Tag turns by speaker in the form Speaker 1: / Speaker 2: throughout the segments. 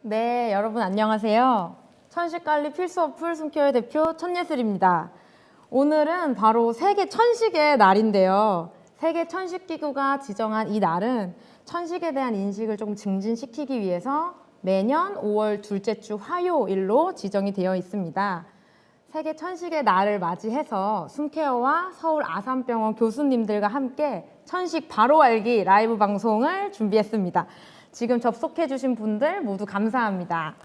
Speaker 1: 네, 여러분 안녕하세요. 천식관리 필수 어플 숨케어의 대표 천예슬입니다. 오늘은 바로 세계 천식의 날인데요. 세계 천식기구가 지정한 이 날은 천식에 대한 인식을 조금 증진시키기 위해서 매년 5월 둘째 주 화요일로 지정이 되어 있습니다. 세계 천식의 날을 맞이해서 숨케어와 서울 아산병원 교수님들과 함께 천식 바로 알기 라이브 방송을 준비했습니다. 지금 접속해 주신 분들 모두 감사합니다.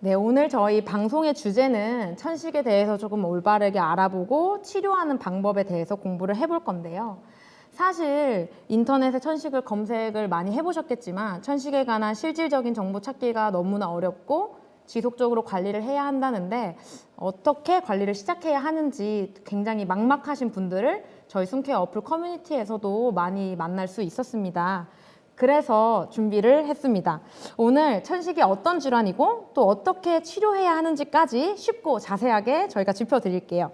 Speaker 1: 네, 오늘 저희 방송의 주제는 천식에 대해서 조금 올바르게 알아보고 치료하는 방법에 대해서 공부를 해볼 건데요. 사실 인터넷에 천식을 검색을 많이 해보셨겠지만 천식에 관한 실질적인 정보 찾기가 너무나 어렵고 지속적으로 관리를 해야 한다는데 어떻게 관리를 시작해야 하는지 굉장히 막막하신 분들을 저희 숨케어 어플 커뮤니티에서도 많이 만날 수 있었습니다. 그래서 준비를 했습니다. 오늘 천식이 어떤 질환이고 또 어떻게 치료해야 하는지까지 쉽고 자세하게 저희가 짚어드릴게요.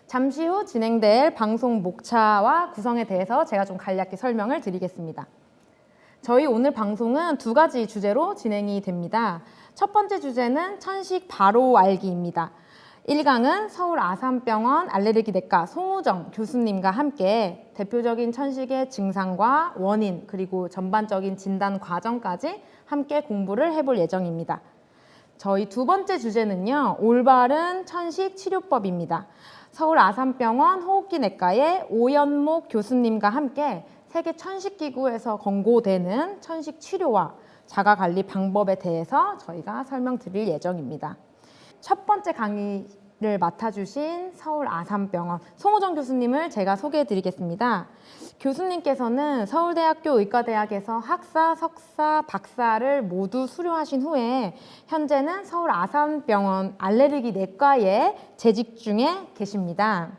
Speaker 1: 잠시 후 진행될 방송 목차와 구성에 대해서 제가 좀 간략히 설명을 드리겠습니다. 저희 오늘 방송은 두 가지 주제로 진행이 됩니다. 첫 번째 주제는 천식 바로 알기입니다. 1강은 서울 아산병원 알레르기내과 송우정 교수님과 함께 대표적인 천식의 증상과 원인 그리고 전반적인 진단 과정까지 함께 공부를 해볼 예정입니다. 저희 두 번째 주제는요. 올바른 천식 치료법입니다. 서울 아산병원 호흡기내과의 오연목 교수님과 함께 세계 천식기구에서 권고되는 천식 치료와 자가관리 방법에 대해서 저희가 설명드릴 예정입니다. 첫 번째 강의를 맡아주신 서울 아산병원 송우정 교수님을 제가 소개해 드리겠습니다. 교수님께서는 서울대학교 의과대학에서 학사, 석사, 박사를 모두 수료하신 후에 현재는 서울 아산병원 알레르기 내과에 재직 중에 계십니다.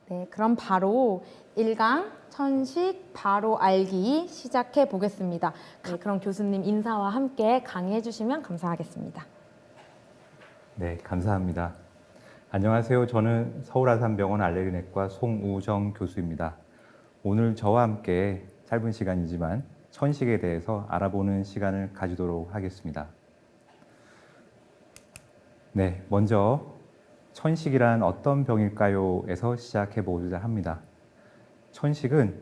Speaker 1: 네, 그럼 바로 1강 천식 바로 알기 시작해 보겠습니다. 네, 그럼 교수님 인사와 함께 강의해 주시면 감사하겠습니다.
Speaker 2: 네, 감사합니다. 안녕하세요. 저는 서울아산병원 알레르기내과 송우정 교수입니다. 오늘 저와 함께 짧은 시간이지만 천식에 대해서 알아보는 시간을 가지도록 하겠습니다. 네, 먼저 천식이란 어떤 병일까요? 에서 시작해 보고자 합니다. 천식은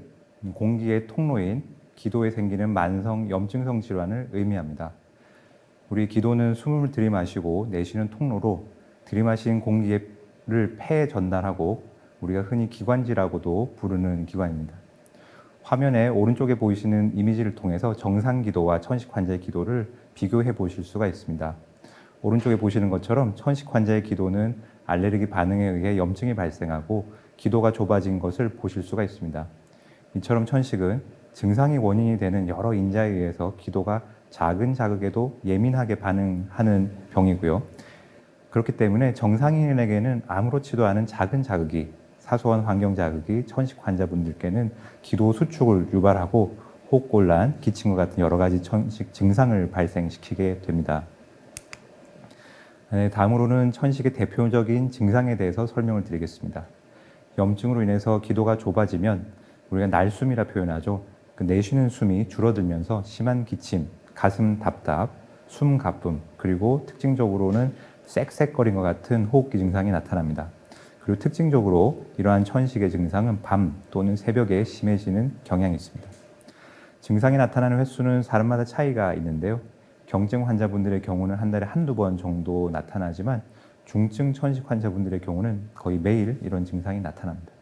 Speaker 2: 공기의 통로인 기도에 생기는 만성 염증성 질환을 의미합니다. 우리 기도는 숨을 들이마시고 내쉬는 통로로 들이마신 공기를 폐에 전달하고 우리가 흔히 기관지라고도 부르는 기관입니다. 화면에 오른쪽에 보이시는 이미지를 통해서 정상 기도와 천식 환자의 기도를 비교해 보실 수가 있습니다. 오른쪽에 보시는 것처럼 천식 환자의 기도는 알레르기 반응에 의해 염증이 발생하고 기도가 좁아진 것을 보실 수가 있습니다. 이처럼 천식은 증상이 원인이 되는 여러 인자에 의해서 기도가 작은 자극에도 예민하게 반응하는 병이고요. 그렇기 때문에 정상인에게는 아무렇지도 않은 작은 자극이, 사소한 환경 자극이 천식 환자분들께는 기도 수축을 유발하고 호흡곤란, 기침과 같은 여러 가지 천식 증상을 발생시키게 됩니다. 네, 다음으로는 천식의 대표적인 증상에 대해서 설명을 드리겠습니다. 염증으로 인해서 기도가 좁아지면 우리가 날숨이라 표현하죠. 그 내쉬는 숨이 줄어들면서 심한 기침, 가슴 답답, 숨 가쁨, 그리고 특징적으로는 쌕쌕거린 것 같은 호흡기 증상이 나타납니다. 그리고 특징적으로 이러한 천식의 증상은 밤 또는 새벽에 심해지는 경향이 있습니다. 증상이 나타나는 횟수는 사람마다 차이가 있는데요. 경증 환자분들의 경우는 한 달에 한두 번 정도 나타나지만 중증 천식 환자분들의 경우는 거의 매일 이런 증상이 나타납니다.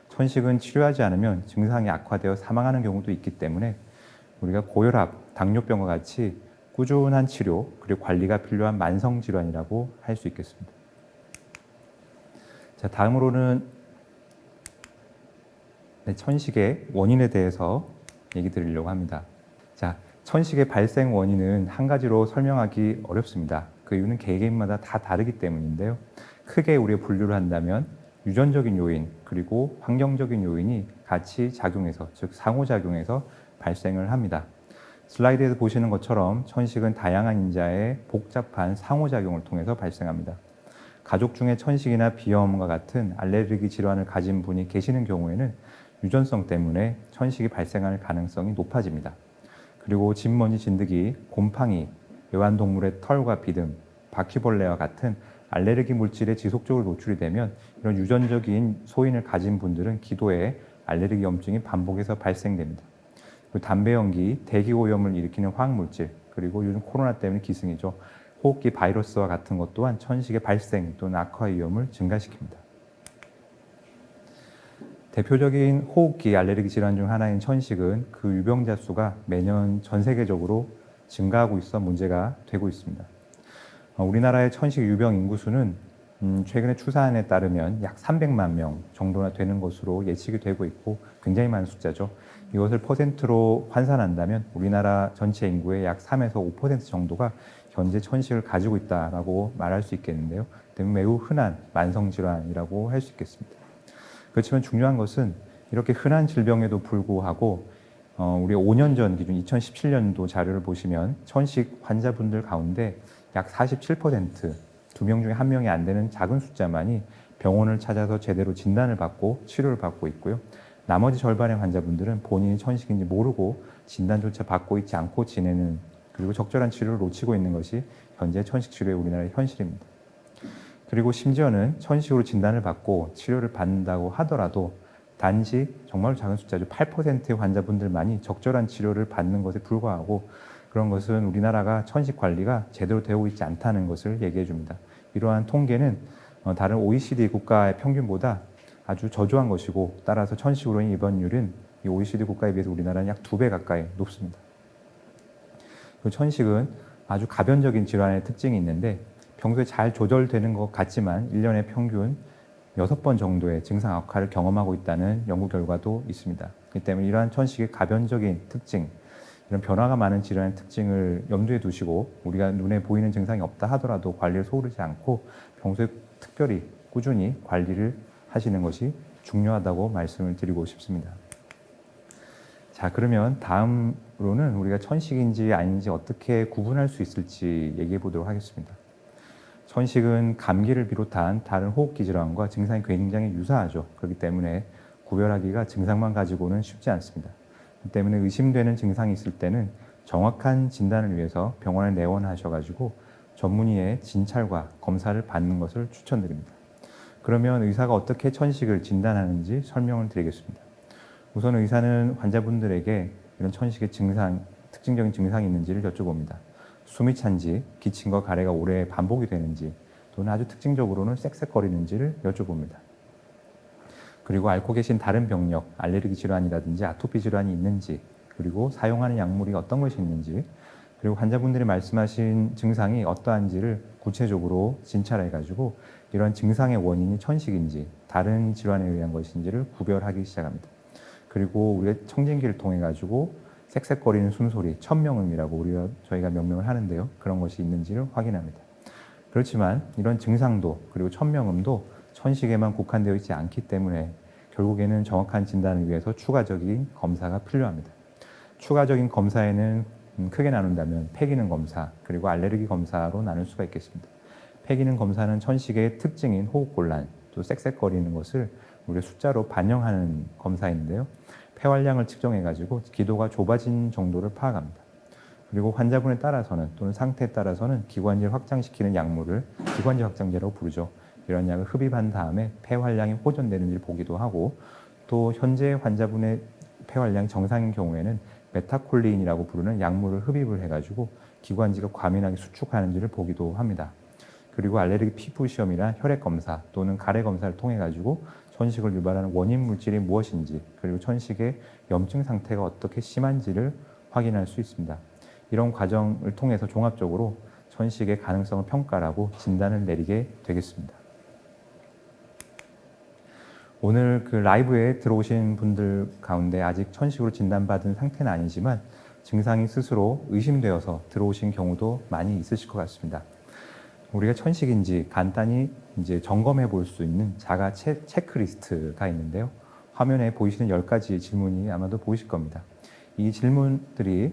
Speaker 2: 천식은 치료하지 않으면 증상이 악화되어 사망하는 경우도 있기 때문에 우리가 고혈압, 당뇨병과 같이 꾸준한 치료 그리고 관리가 필요한 만성 질환이라고 할 수 있겠습니다. 자, 다음으로는 천식의 원인에 대해서 얘기 드리려고 합니다. 자, 천식의 발생 원인은 한 가지로 설명하기 어렵습니다. 그 이유는 개개인마다 다 다르기 때문인데요. 크게 우리가 분류를 한다면 유전적인 요인 그리고 환경적인 요인이 같이 작용해서, 즉 상호작용해서 발생을 합니다. 슬라이드에서 보시는 것처럼 천식은 다양한 인자의 복잡한 상호작용을 통해서 발생합니다. 가족 중에 천식이나 비염과 같은 알레르기 질환을 가진 분이 계시는 경우에는 유전성 때문에 천식이 발생할 가능성이 높아집니다. 그리고 진먼지, 진드기, 곰팡이, 애완동물의 털과 비듬, 바퀴벌레와 같은 알레르기 물질에 지속적으로 노출이 되면 이런 유전적인 소인을 가진 분들은 기도에 알레르기 염증이 반복해서 발생됩니다. 그리고 담배 연기, 대기 오염을 일으키는 화학물질, 그리고 요즘 코로나 때문에 기승이죠. 호흡기 바이러스와 같은 것 또한 천식의 발생 또는 악화 위험을 증가시킵니다. 대표적인 호흡기 알레르기 질환 중 하나인 천식은 그 유병자 수가 매년 전 세계적으로 증가하고 있어 문제가 되고 있습니다. 우리나라의 천식 유병 인구수는 최근에 추산에 따르면 약 300만 명 정도나 되는 것으로 예측이 되고 있고 굉장히 많은 숫자죠. 이것을 퍼센트로 환산한다면 우리나라 전체 인구의 약 3에서 5% 정도가 현재 천식을 가지고 있다라고 말할 수 있겠는데요. 매우 흔한 만성 질환이라고 할 수 있겠습니다. 그렇지만 중요한 것은 이렇게 흔한 질병에도 불구하고 우리 5년 전 기준 2017년도 자료를 보시면 천식 환자분들 가운데 약 47%, 2명 중에 1명이 안 되는 작은 숫자만이 병원을 찾아서 제대로 진단을 받고 치료를 받고 있고요. 나머지 절반의 환자분들은 본인이 천식인지 모르고 진단조차 받고 있지 않고 지내는, 그리고 적절한 치료를 놓치고 있는 것이 현재 천식 치료의 우리나라의 현실입니다. 그리고 심지어는 천식으로 진단을 받고 치료를 받는다고 하더라도 단지 정말 작은 숫자죠. 8%의 환자분들만이 적절한 치료를 받는 것에 불과하고, 그런 것은 우리나라가 천식 관리가 제대로 되고 있지 않다는 것을 얘기해 줍니다. 이러한 통계는 다른 OECD 국가의 평균보다 아주 저조한 것이고, 따라서 천식으로 인한 입원율은 이 OECD 국가에 비해서 우리나라는 약 2배 가까이 높습니다. 그 천식은 아주 가변적인 질환의 특징이 있는데 평소에 잘 조절되는 것 같지만 1년에 평균 6번 정도의 증상 악화를 경험하고 있다는 연구 결과도 있습니다. 그렇기 때문에 이러한 천식의 가변적인 특징, 이런 변화가 많은 질환의 특징을 염두에 두시고 우리가 눈에 보이는 증상이 없다 하더라도 관리를 소홀하지 않고 평소에 특별히 꾸준히 관리를 하시는 것이 중요하다고 말씀을 드리고 싶습니다. 자, 그러면 다음으로는 우리가 천식인지 아닌지 어떻게 구분할 수 있을지 얘기해 보도록 하겠습니다. 천식은 감기를 비롯한 다른 호흡기 질환과 증상이 굉장히 유사하죠. 그렇기 때문에 구별하기가 증상만 가지고는 쉽지 않습니다. 그렇기 때문에 의심되는 증상이 있을 때는 정확한 진단을 위해서 병원에 내원하셔가지고 전문의의 진찰과 검사를 받는 것을 추천드립니다. 그러면 의사가 어떻게 천식을 진단하는지 설명을 드리겠습니다. 우선 의사는 환자분들에게 이런 천식의 증상, 특징적인 증상이 있는지를 여쭤봅니다. 숨이 찬지, 기침과 가래가 오래 반복이 되는지, 또는 아주 특징적으로는 쌕쌕거리는지를 여쭤봅니다. 그리고 앓고 계신 다른 병력, 알레르기 질환이라든지 아토피 질환이 있는지, 그리고 사용하는 약물이 어떤 것이 있는지, 그리고 환자분들이 말씀하신 증상이 어떠한지를 구체적으로 진찰해가지고 이런 증상의 원인이 천식인지 다른 질환에 의한 것인지를 구별하기 시작합니다. 그리고 우리가 청진기를 통해 가지고 쌕쌕거리는 숨소리, 천명음이라고 저희가 명명을 하는데요. 그런 것이 있는지를 확인합니다. 그렇지만 이런 증상도 그리고 천명음도 천식에만 국한되어 있지 않기 때문에 결국에는 정확한 진단을 위해서 추가적인 검사가 필요합니다. 추가적인 검사에는 크게 나눈다면 폐기능 검사, 그리고 알레르기 검사로 나눌 수가 있겠습니다. 폐기능 검사는 천식의 특징인 호흡곤란, 또 쌕쌕거리는 것을 우리가 숫자로 반영하는 검사인데요. 폐활량을 측정해가지고 기도가 좁아진 정도를 파악합니다. 그리고 환자분에 따라서는 또는 상태에 따라서는 기관지를 확장시키는 약물을 기관지 확장제라고 부르죠. 이런 약을 흡입한 다음에 폐활량이 호전되는지를 보기도 하고, 또 현재 환자분의 폐활량이 정상인 경우에는 메타콜린이라고 부르는 약물을 흡입을 해가지고 기관지가 과민하게 수축하는지를 보기도 합니다. 그리고 알레르기 피부 시험이나 혈액 검사 또는 가래 검사를 통해 가지고 천식을 유발하는 원인 물질이 무엇인지, 그리고 천식의 염증 상태가 어떻게 심한지를 확인할 수 있습니다. 이런 과정을 통해서 종합적으로 천식의 가능성을 평가하고 진단을 내리게 되겠습니다. 오늘 그 라이브에 들어오신 분들 가운데 아직 천식으로 진단받은 상태는 아니지만 증상이 스스로 의심되어서 들어오신 경우도 많이 있으실 것 같습니다. 우리가 천식인지 간단히 이제 점검해 볼 수 있는 자가 체크리스트가 있는데요. 화면에 보이시는 10가지의 질문이 아마도 보이실 겁니다. 이 질문들이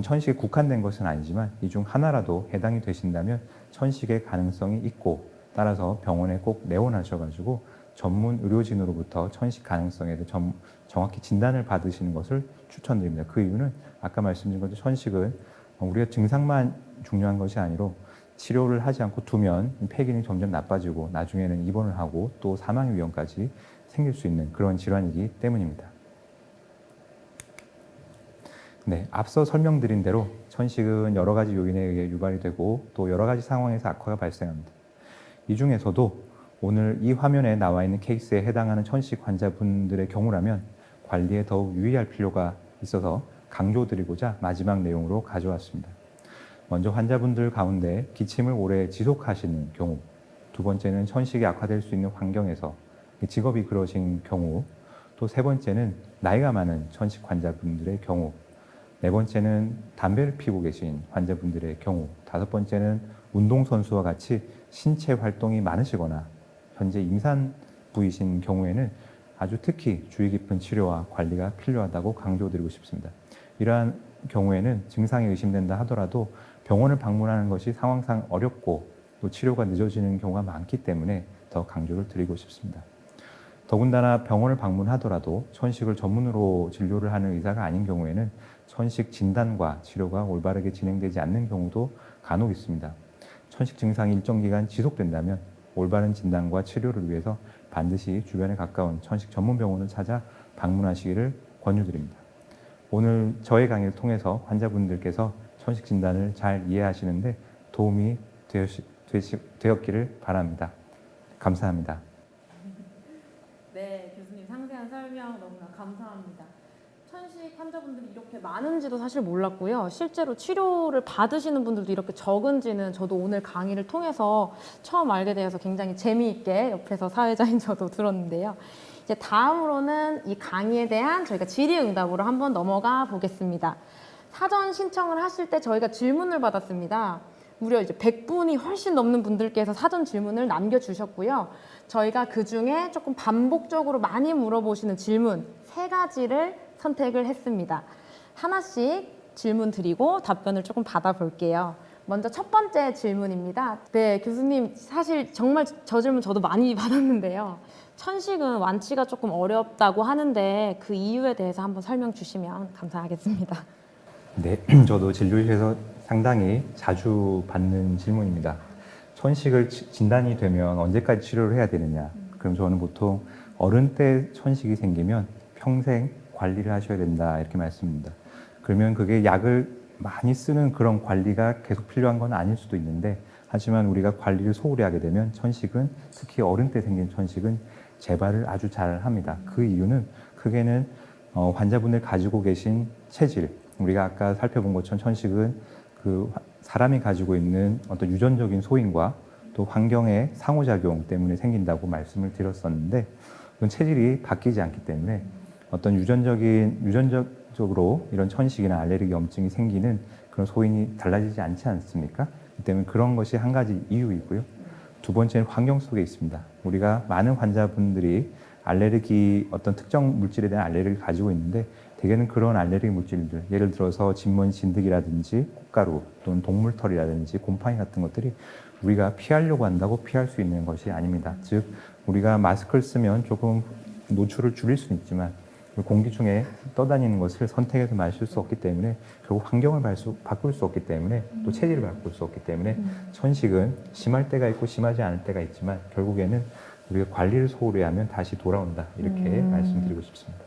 Speaker 2: 천식에 국한된 것은 아니지만 이 중 하나라도 해당이 되신다면 천식의 가능성이 있고, 따라서 병원에 꼭 내원하셔가지고 전문 의료진으로부터 천식 가능성에 대해 정확히 진단을 받으시는 것을 추천드립니다. 그 이유는 아까 말씀드린 것처럼 천식은 우리가 증상만 중요한 것이 아니라 치료를 하지 않고 두면 폐 기능이 점점 나빠지고 나중에는 입원을 하고 또 사망의 위험까지 생길 수 있는 그런 질환이기 때문입니다. 네, 앞서 설명드린 대로 천식은 여러 가지 요인에 의해 유발이 되고 또 여러 가지 상황에서 악화가 발생합니다. 이 중에서도 오늘 이 화면에 나와 있는 케이스에 해당하는 천식 환자분들의 경우라면 관리에 더욱 유의할 필요가 있어서 강조드리고자 마지막 내용으로 가져왔습니다. 먼저 환자분들 가운데 기침을 오래 지속하시는 경우, 두 번째는 천식이 악화될 수 있는 환경에서 직업이 그러신 경우, 또 세 번째는 나이가 많은 천식 환자분들의 경우, 네 번째는 담배를 피우고 계신 환자분들의 경우, 다섯 번째는 운동선수와 같이 신체 활동이 많으시거나 현재 임산부이신 경우에는 아주 특히 주의 깊은 치료와 관리가 필요하다고 강조드리고 싶습니다. 이러한 경우에는 증상이 의심된다 하더라도 병원을 방문하는 것이 상황상 어렵고 또 치료가 늦어지는 경우가 많기 때문에 더 강조를 드리고 싶습니다. 더군다나 병원을 방문하더라도 천식을 전문으로 진료를 하는 의사가 아닌 경우에는 천식 진단과 치료가 올바르게 진행되지 않는 경우도 간혹 있습니다. 천식 증상이 일정 기간 지속된다면 올바른 진단과 치료를 위해서 반드시 주변에 가까운 천식 전문 병원을 찾아 방문하시기를 권유드립니다. 오늘 저의 강의를 통해서 환자분들께서 천식 진단을 잘 이해하시는데 도움이 되었기를 바랍니다. 감사합니다.
Speaker 1: 네, 교수님 상세한 설명 너무나 감사합니다. 천식 환자분들이 이렇게 많은지도 사실 몰랐고요. 실제로 치료를 받으시는 분들도 이렇게 적은지는 저도 오늘 강의를 통해서 처음 알게 되어서 굉장히 재미있게 옆에서 사회자인 저도 들었는데요. 이제 다음으로는 이 강의에 대한 저희가 질의응답으로 한번 넘어가 보겠습니다. 사전 신청을 하실 때 저희가 질문을 받았습니다. 무려 이제 100분이 훨씬 넘는 분들께서 사전 질문을 남겨주셨고요. 저희가 그 중에 조금 반복적으로 많이 물어보시는 질문 3가지를 선택을 했습니다. 하나씩 질문 드리고 답변을 조금 받아볼게요. 먼저 첫 번째 질문입니다. 네, 교수님 사실 정말 저 질문 저도 많이 받았는데요. 천식은 완치가 조금 어렵다고 하는데 그 이유에 대해서 한번 설명 주시면 감사하겠습니다.
Speaker 2: 네, 저도 진료실에서 상당히 자주 받는 질문입니다. 천식을 진단이 되면 언제까지 치료를 해야 되느냐. 그럼 저는 보통 어른 때 천식이 생기면 평생 관리를 하셔야 된다 이렇게 말씀드립니다. 그러면 그게 약을 많이 쓰는 그런 관리가 계속 필요한 건 아닐 수도 있는데 하지만 우리가 관리를 소홀히 하게 되면 천식은 특히 어른 때 생긴 천식은 재발을 아주 잘 합니다. 그 이유는 크게는 환자분들 가지고 계신 체질, 우리가 아까 살펴본 것처럼 천식은 그 사람이 가지고 있는 어떤 유전적인 소인과 또 환경의 상호작용 때문에 생긴다고 말씀을 드렸었는데 그건 체질이 바뀌지 않기 때문에 어떤 유전적으로 이런 천식이나 알레르기 염증이 생기는 그런 소인이 달라지지 않지 않습니까? 이 때문에 그런 것이 한 가지 이유이고요. 두 번째는 환경 속에 있습니다. 우리가 많은 환자분들이 알레르기 어떤 특정 물질에 대한 알레르기를 가지고 있는데 대개는 그런 알레르기 물질들, 예를 들어서 진먼 진드기라든지 꽃가루 또는 동물털이라든지 곰팡이 같은 것들이 우리가 피하려고 한다고 피할 수 있는 것이 아닙니다. 즉 우리가 마스크를 쓰면 조금 노출을 줄일 수는 있지만 공기 중에 떠다니는 것을 선택해서 마실 수 없기 때문에 결국 환경을 바꿀 수 없기 때문에 또 체질을 바꿀 수 없기 때문에 천식은 심할 때가 있고 심하지 않을 때가 있지만 결국에는 우리가 관리를 소홀히 하면 다시 돌아온다 이렇게 말씀드리고 싶습니다.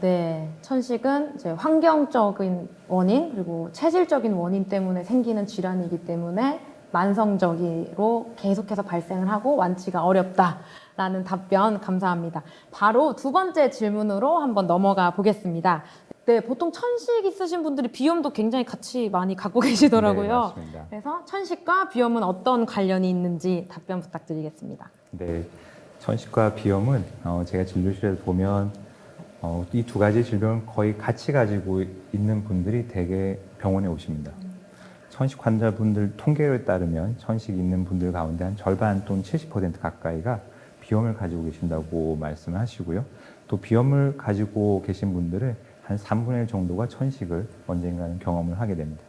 Speaker 1: 네, 천식은 이제 환경적인 원인 그리고 체질적인 원인 때문에 생기는 질환이기 때문에 만성적으로 계속해서 발생을 하고 완치가 어렵다라는 답변 감사합니다. 바로 두 번째 질문으로 한번 넘어가 보겠습니다. 네, 보통 천식 있으신 분들이 비염도 굉장히 같이 많이 갖고 계시더라고요.
Speaker 2: 네, 맞습니다.
Speaker 1: 그래서 천식과 비염은 어떤 관련이 있는지 답변 부탁드리겠습니다.
Speaker 2: 네, 천식과 비염은 제가 진료실에서 보면 이 두 가지 질병을 거의 같이 가지고 있는 분들이 대개 병원에 오십니다. 천식 환자분들 통계에 따르면 천식 있는 분들 가운데 한 절반 또는 70% 가까이가 비염을 가지고 계신다고 말씀을 하시고요. 또 비염을 가지고 계신 분들은 한 3분의 1 정도가 천식을 언젠가는 경험을 하게 됩니다.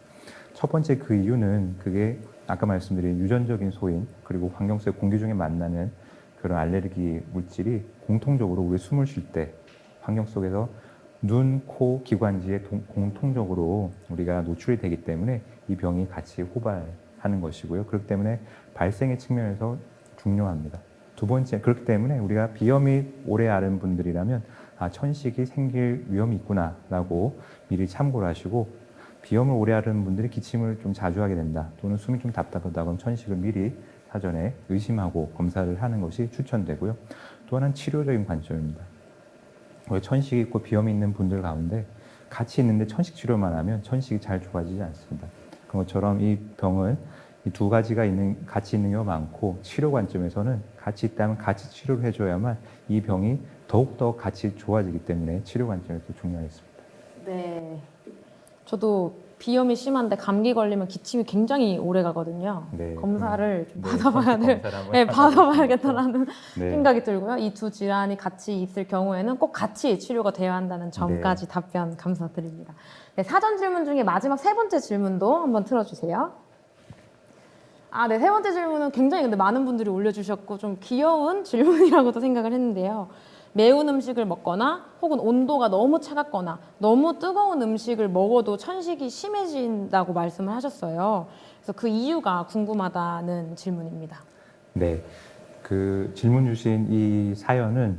Speaker 2: 첫 번째 그 이유는 그게 아까 말씀드린 유전적인 소인 그리고 환경 속 공기 중에 만나는 그런 알레르기 물질이 공통적으로 우리 숨을 쉴 때 환경 속에서 눈, 코, 기관지에 공통적으로 우리가 노출이 되기 때문에 이 병이 같이 호발하는 것이고요. 그렇기 때문에 발생의 측면에서 중요합니다. 두 번째, 그렇기 때문에 우리가 비염이 오래 앓은 분들이라면 천식이 생길 위험이 있구나라고 미리 참고를 하시고, 비염을 오래 앓은 분들이 기침을 좀 자주 하게 된다 또는 숨이 좀 답답하다 그럼 천식을 미리 사전에 의심하고 검사를 하는 것이 추천되고요. 또 하나는 치료적인 관점입니다. 천식이 있고 비염이 있는 분들 가운데 같이 있는데 천식 치료만 하면 천식이 잘 좋아지지 않습니다. 그런 것처럼 이 병은 이 두 가지가 같이 있는 경우가 많고, 치료 관점에서는 같이 있다면 같이 치료를 해줘야만 이 병이 더욱더 같이 좋아지기 때문에 치료 관점에서 중요하겠습니다.
Speaker 1: 네. 저도 비염이 심한데 감기 걸리면 기침이 굉장히 오래 가거든요.
Speaker 2: 네,
Speaker 1: 검사를 좀
Speaker 2: 네,
Speaker 1: 받아봐야 될,
Speaker 2: 검사를 한번
Speaker 1: 네,
Speaker 2: 해봐야
Speaker 1: 받아봐야겠다라는
Speaker 2: 네.
Speaker 1: 생각이 들고요. 이 두 질환이 같이 있을 경우에는 꼭 같이 치료가 되어야 한다는 점까지 답변 감사드립니다. 네, 사전 질문 중에 마지막 세 번째 질문도 한번 틀어주세요. 네, 세 번째 질문은 굉장히 근데 많은 분들이 올려주셨고 좀 귀여운 질문이라고도 생각을 했는데요. 매운 음식을 먹거나 혹은 온도가 너무 차갑거나 너무 뜨거운 음식을 먹어도 천식이 심해진다고 말씀을 하셨어요. 그래서 그 이유가 궁금하다는 질문입니다.
Speaker 2: 네, 그 질문 주신 이 사연은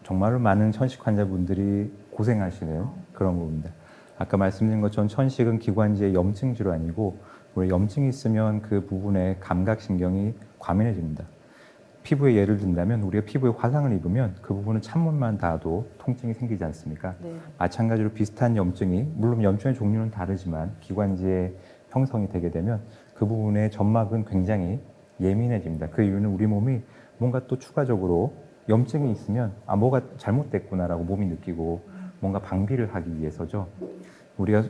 Speaker 2: 정말로 많은 천식 환자분들이 고생하시는 그런 부분입니다. 아까 말씀드린 것처럼 천식은 기관지의 염증 질환이고, 우리 염증이 있으면 그 부분에 감각신경이 과민해집니다. 피부에 예를 든다면 우리가 피부에 화상을 입으면 그 부분은 찬물만 닿아도 통증이 생기지 않습니까?
Speaker 1: 네.
Speaker 2: 마찬가지로 비슷한 염증이, 물론 염증의 종류는 다르지만 기관지에 형성이 되게 되면 그 부분의 점막은 굉장히 예민해집니다. 그 이유는 우리 몸이 뭔가 또 추가적으로 염증이 있으면 뭐가 잘못됐구나라고 몸이 느끼고 뭔가 방비를 하기 위해서죠. 우리가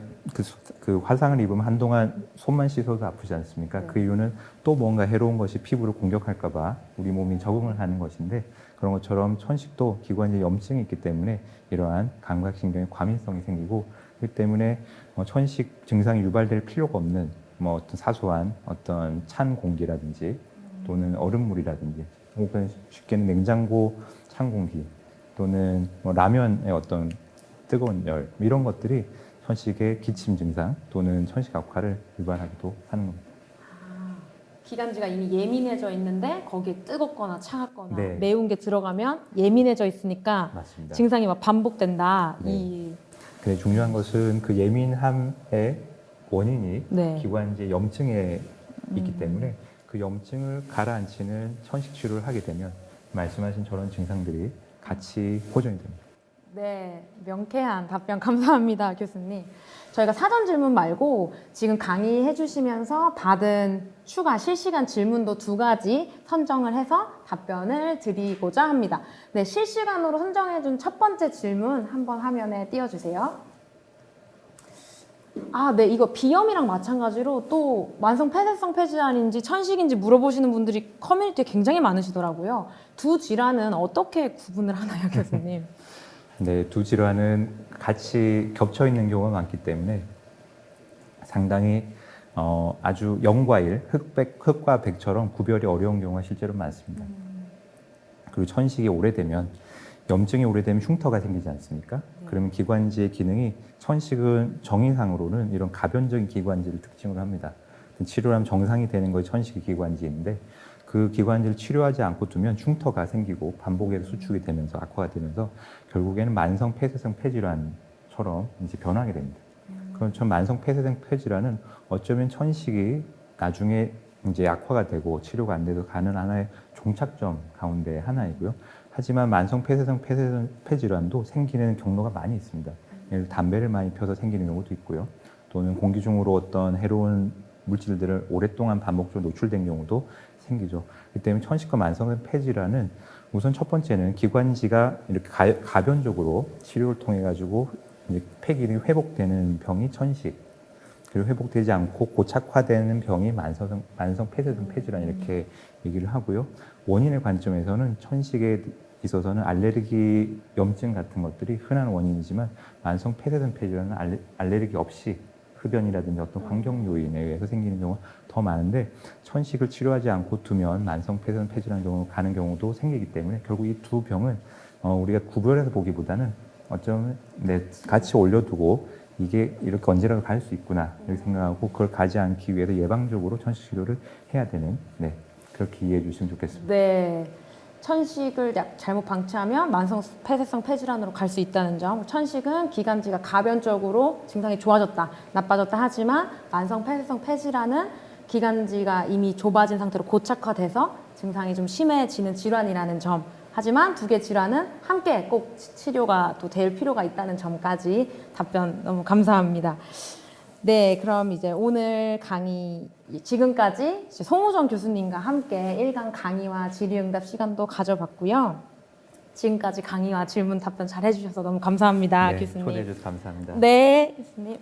Speaker 2: 그 화상을 입으면 한동안 손만 씻어도 아프지 않습니까?
Speaker 1: 네.
Speaker 2: 그 이유는 또 뭔가 해로운 것이 피부를 공격할까 봐 우리 몸이 적응을 하는 것인데, 그런 것처럼 천식도 기관지에 염증이 있기 때문에 이러한 감각신경의 과민성이 생기고, 그렇기 때문에 천식 증상이 유발될 필요가 없는 어떤 사소한 어떤 찬 공기라든지 또는 얼음물이라든지, 혹은 쉽게는 냉장고 찬 공기 또는 라면의 어떤 뜨거운 열, 이런 것들이 천식의 기침 증상 또는 천식 악화를 유발하기도 하는 겁니다.
Speaker 1: 기관지가 이미 예민해져 있는데 거기에 뜨겁거나 차갑거나
Speaker 2: 네.
Speaker 1: 매운 게 들어가면 예민해져 있으니까
Speaker 2: 맞습니다.
Speaker 1: 증상이 막 반복된다.
Speaker 2: 네. 근데 중요한 것은 그 예민함의 원인이
Speaker 1: 네.
Speaker 2: 기관지의 염증에 있기 때문에 그 염증을 가라앉히는 천식 치료를 하게 되면 말씀하신 저런 증상들이 같이 호전이 됩니다.
Speaker 1: 네, 명쾌한 답변 감사합니다, 교수님. 저희가 사전 질문 말고 지금 강의해 주시면서 받은 추가 실시간 질문도 2가지 선정을 해서 답변을 드리고자 합니다. 네, 실시간으로 선정해 준 첫 번째 질문 한번 화면에 띄워주세요. 네, 이거 비염이랑 마찬가지로 또 만성 폐쇄성 폐질환인지 천식인지 물어보시는 분들이 커뮤니티에 굉장히 많으시더라고요. 두 질환은 어떻게 구분을 하나요, 교수님?
Speaker 2: 네, 두 질환은 같이 겹쳐 있는 경우가 많기 때문에 상당히 아주 0과 1, 흑과 백처럼 구별이 어려운 경우가 실제로 많습니다. 그리고 천식이 오래되면, 염증이 오래되면 흉터가 생기지 않습니까? 그러면 기관지의 기능이, 천식은 정의상으로는 이런 가변적인 기관지를 특징으로 합니다. 치료를 하면 정상이 되는 것이 천식의 기관지인데, 그 기관지를 치료하지 않고 두면 흉터가 생기고 반복해서 수축이 되면서 악화가 되면서 결국에는 만성 폐쇄성 폐질환처럼 이제 변하게 됩니다. 그런처럼 만성 폐쇄성 폐질환은 어쩌면 천식이 나중에 이제 악화가 되고 치료가 안 돼도 가는 하나의 종착점 가운데 하나이고요. 하지만 만성 폐쇄성 폐질환도 생기는 경로가 많이 있습니다. 예를 들어 담배를 많이 펴서 생기는 경우도 있고요. 또는 공기 중으로 어떤 해로운 물질들을 오랫동안 반복적으로 노출된 경우도 생기죠. 그렇기 때문에 천식과 만성 폐질환은 우선 첫 번째는 기관지가 이렇게 가변적으로 치료를 통해 가지고 폐기능이 회복되는 병이 천식, 그리고 회복되지 않고 고착화되는 병이 만성 폐쇄성 폐질환, 이렇게 얘기를 하고요. 원인의 관점에서는 천식에 있어서는 알레르기 염증 같은 것들이 흔한 원인이지만 만성 폐쇄성 폐질환은 알레르기 없이 흡연이라든지 어떤 환경 요인에 의해서 생기는 경우가 더 많은데 천식을 치료하지 않고 두면 만성 폐쇄성 폐질환 경우 가는 경우도 생기기 때문에 결국 이 두 병은 우리가 구별해서 보기보다는 어쩌면 같이 올려두고 이게 이렇게 언제라도 갈 수 있구나 이렇게 생각하고 그걸 가지 않기 위해서 예방적으로 천식 치료를 해야 되는 그렇게 이해해 주시면 좋겠습니다.
Speaker 1: 네. 천식을 잘못 방치하면 만성 폐쇄성 폐질환으로 갈 수 있다는 점. 천식은 기관지가 가변적으로 증상이 좋아졌다, 나빠졌다 하지만 만성 폐쇄성 폐질환은 기관지가 이미 좁아진 상태로 고착화돼서 증상이 좀 심해지는 질환이라는 점. 하지만 두 개 질환은 함께 꼭 치료가 또 될 필요가 있다는 점까지 답변 너무 감사합니다. 네, 그럼 이제 오늘 강의 지금까지 이제 송우정 교수님과 함께 1강 강의와 질의응답 시간도 가져봤고요. 지금까지 강의와 질문 답변 잘 해주셔서 너무 감사합니다, 교수님.
Speaker 2: 초대해 주셔서 감사합니다.
Speaker 1: 네, 교수님.